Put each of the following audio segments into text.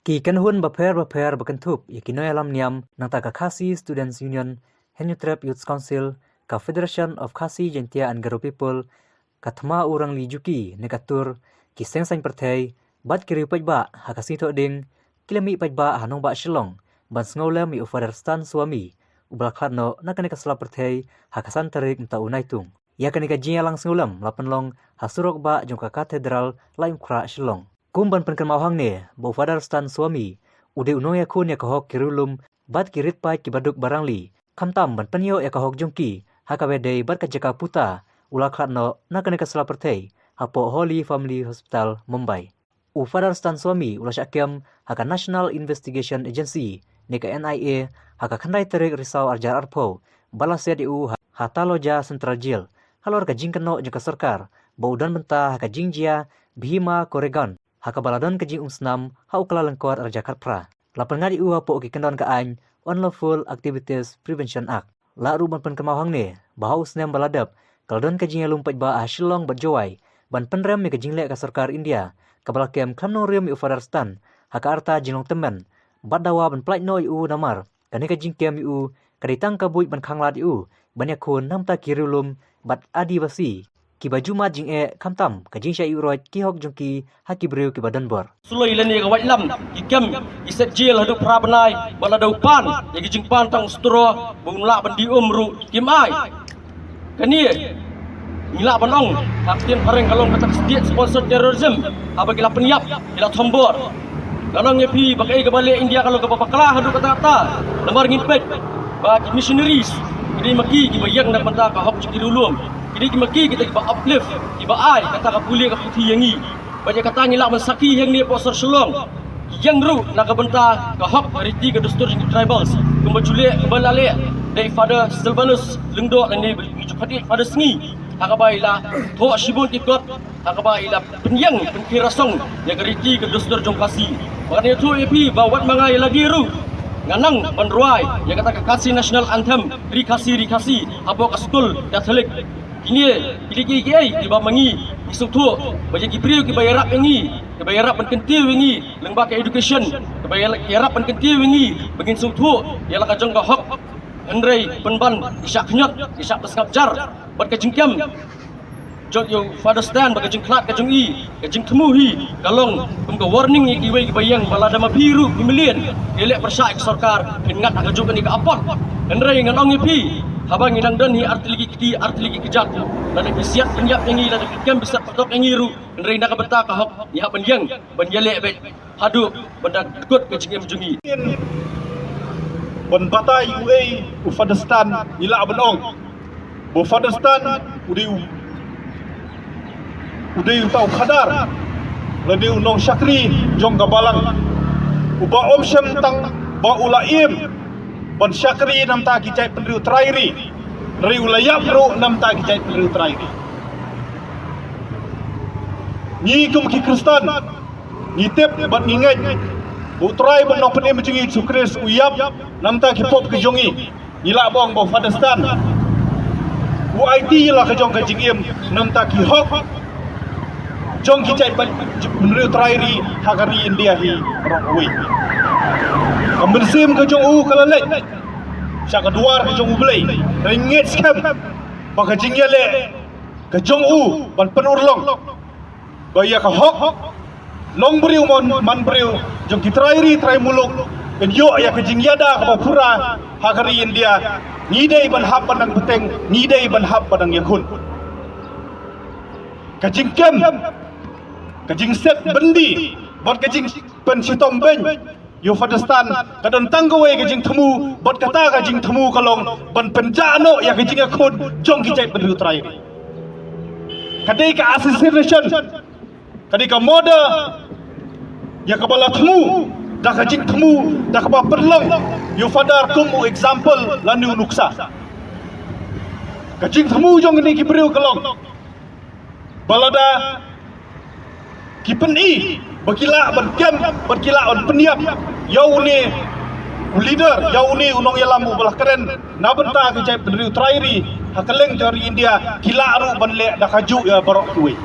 Ki kan hun baper berkentup yakinoy alam niam nang taka Khasi Students Union, Henutrep Youth Council, ka Federation of Khasi Jentia and Garo People, kathma urang lijuki nekatur ki sengsang perthai bat kiri pajba hakasi to ding kilami pajba hanong ba shilong ban sngolam mi ufadar stan suami ubalakhatno nakane kasla perthai hakasan tarik mta unaitung yakane ka jialang sngolam lapanlong hasurok ba jongka katedral laim kra shilong kumban penkermawhang ne bo ufadar stan suami ude unoya kun ya kahok kirulum bat kirit pai kibaduk barangli kamtam ban penyo ya kahok jongki hakawede bat kajaka puta ulakhatno nakane kasla perthai hapo Holy Family Hospital Mumbai. Ufadar stan suami ulasyakyam haka National Investigation Agency neka NIA haka khandai terik risau arjar arpo balasya diu hataloja Central Jail halor ka jingkano jaka sarkar baudan benta haka jingjia Bhima Koregan haka baladon ka jing umsnam ha ukla lengkor arja karpra lapan ngadi u hapo ki kendon ka ain Unlawful Activities Prevention Act la ruban penkemawhang ne bahaus nem baladap kaldon ka jingya lumpat ba Shillong berjawai ban penrem mi ka jingle ka sarkar India kabalakem khamno rem ufadar stan haka arta jinglong temen badawa ban plait noi u namar kani ka jingkem u kaditang ka buik ban khanglat u banyakun namta kirulum bat adivasi ki bajuma jinge khamtam ka jingsha u roi ki hok jongki haki breu ki badanbor suloi leni ka wailam ki kem iset jail hadu prabanai balada upan ki jingpan tang stro bungla ban di umru kimai kani Mila banong, haktian pareng kalong kata setiap sponsor terorisme, apa kila peniap, kila tombor. Kalong ngepi bagai kebalik India kalau ke papaklah hadu kata-kata, lemar ngimpet, bagi missionaries, kini maki kita yang nak benda kahok cik dulum, kini maki kita kiba uplift, kiba ai kata kapuli ke putih yangi, banyak kata ngilak mensaki yang ni posor selong, yang ru nak benda kahok hariti ke dustur tribals, kembali kebalale dari Father Silvanus Lengdok dan ni berjumpa pada sengi. Hakabaila thok shibun ikot hakabaila penyang penkirasong yang geriti ke dustur jongkasi makanya tu epi bawat mangai lagi ru nganang benruai yang kata Khasi National Anthem rikasi habok askul Katolik ini kiki di bamangi isuk tu bagi kipriu ki bayarap ingi ki bayarap penkentiu ingi lembaga education ki bayarap penkentiu ingi begin suk tu ialah kajong hok Andrei penban isyak kenyot isyak pesngapjar bat kajingkem jok yo father stand bat kajing klat kajing i kajing temuhi kalong kum ka warning iki we bayang balada ma biru pimilian elek persyak sarkar ingat nak kajok ni ka apot Andrei nganong ipi habang inang dan hi arti lagi kejak lada bisiat penyap ingi lada kem bisa patok ingi ru Andrei nak beta ka hok ni ha banjang banjalek bet hadu benda kut kajing jungi ban bata UA Ufadistan nila abanong Ufadistan udah tahu kadar ladi unong syakri jong gabalang uba om syam tang ba ulaim ban syakri nam ta kicai pendriu trairi ri ulayap ro nam ta kicai pendriu trairi ni kum ki Kristen ni tep ban ingat utrai ban no pen emjingi sukres uyap namta ki pop ke jongi nila bong bo Fadistan UIT la ke jong ke jingim namta ki hok jong ki cai menurut trairi hakari India hi rokwi kambersim ke jong u kalalek syak keduar ke jong u belai ringgit scam baka jingya le ke jong u ban penurlong baya ka hok long beriu man beriu jong ki trai muluk kan yo ya ke jingyada ka pura hakari India ngidai ban hab padang beteng ngidai ban hab padang yakun ka jingkem ka jingset bendi bot ka jing pen sitom ben yo Fadistan kadon tanggawe ka jing temu bot kata ka jing temu kalong ban penjano ya ka jing yakun jong ki jai beriu trai kadai ka assassination kadai ka mode ya kabala temu dah kajing temu dah kaba perlang you fadar kumu example lanu nuksa kajing temu jong ni kibriu kalong balada kipeni bakila berkem berkila on peniap yau ni leader yau ni unong yalam belah keren nabenta kejai pendiriu trairi hakeleng dari India kila aru banle dah kaju ya barok kuwe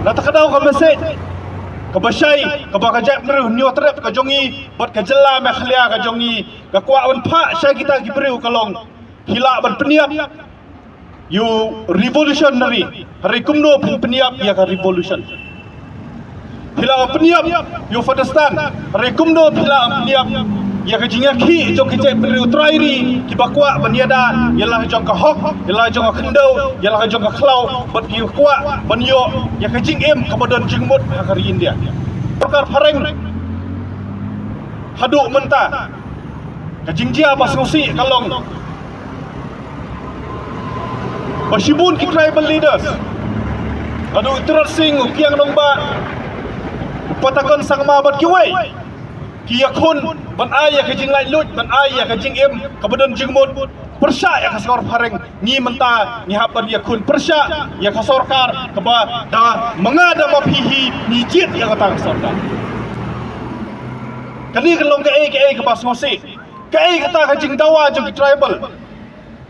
na takadaw ka mesej Kebasyai, kebakajak meru nyotrep ke jongi, buat kejela mekhlia ke jongi, ke kuawan pak syai kita kibriu kalong, hilak berpeniap, you revolutionary, hari kumno peniap ya ke revolution. Hilak peniap, you Fadistan, hari kumno hilak peniap, ya ke jingak ki, jong kecek beriu trairi, kibakwa baniada, ialah jong ke hok, ialah jong ke kendau, ialah jong ke kelau, buat you kuat, banyo, ya ke jing kemudian jingmut hari India. Perkar pareng, haduk mentah, ke jingjia pas ngosi kalong, Basibun ki tribal leaders. Adu iterat sing ukiang nomba. Patakan sang mabat kiwai. Ki yakun ban aya ke jing lai lut, ban aya ke jing kemudian jing mut. Persya ya kasor pareng ni menta ni haban yakun persya ya kasorkar keba da mengada mapihi ni jit ya katang sorda. Kani kelong ke pas ngosi. Ke kata ke jing dawa jong tribal.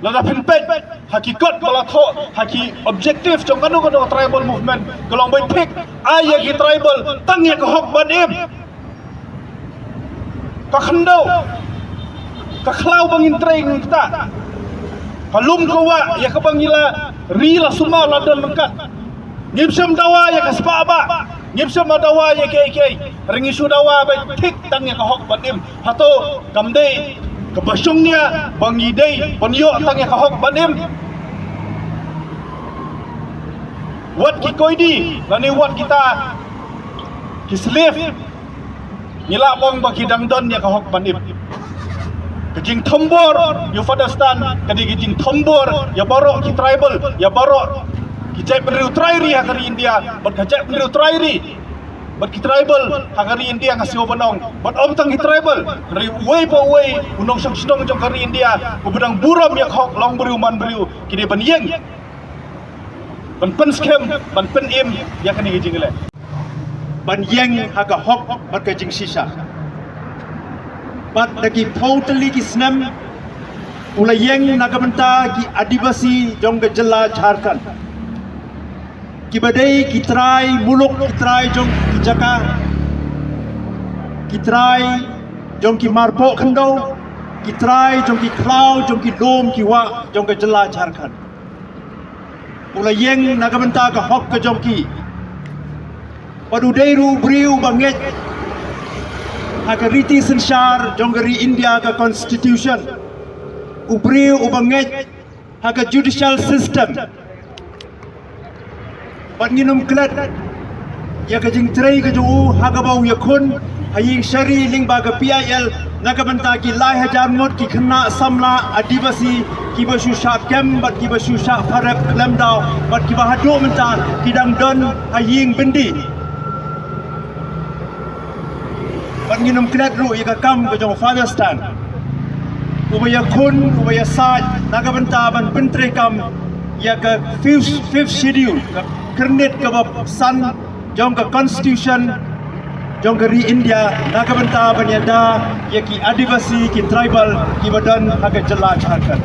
Lada pinpet hakikat balatho haki objektif jong kanu tribal movement kalau baik pik ayah ki tribal tangnya ke hok banim ka khendau ka khlau bangin train kita halum kawa ya ka bangila rila suma ladan lengkat ngipsam dawa ya ka spa ngipsam dawa ya ke ringi su dawa baik pik tangnya ke hok banim hato kamdei kebasyongnya bangidai panyo tangnya kahok banim wat ki koidi lani wat kita ki slave nila bang bagi dangdon ya kahok banim kejing tombor yu Fadistan kadi kejing tombor ya barok ki tribal ya barok ki jai beriu trairi hakari India bat kajai beriu trairi bat ki tribal hakari India ngasih obanong bat om tang ki tribal ri way po way unong sang sidong jong kari India ubedang buram yak hok long beriu man beriu kini ban yeng ban pen skem ban pen im yak ni jing le ban yeng haga hok bat ka jing sisa bat lagi totally ki snam ula yeng nagamenta ki adivasi jong ke jela Jharkhand kibadai kitrai muluk kitrai jong kijaka kitrai jong ki marpo khendau kitrai jong ki klau jong ki dom ki wa jong ke jela Jharkhand ula yeng nagamenta ka hok ke jong ki padudairu briu banget hakariti sensyar jong dari India ka constitution ubriu ubanget haka judicial system Panginum klat ya kajing tray kaju hagabau yakun haying syari ling baga PIL nakabanta ki lai hajar ngot ki khna samla adivasi ki basu sha kem bat ki basu sha farak lamdau bat ki bahado menta kidang don haying bendi panginum klat ru ya kam kajong Fadistan ubaya kun ubaya saj nakabanta ban pentre kam ya ka fifth schedule kernet ke san jong ke constitution jong ke India nakabenta banyada ya ki adivasi ki tribal ki badan haga jela Jharkhand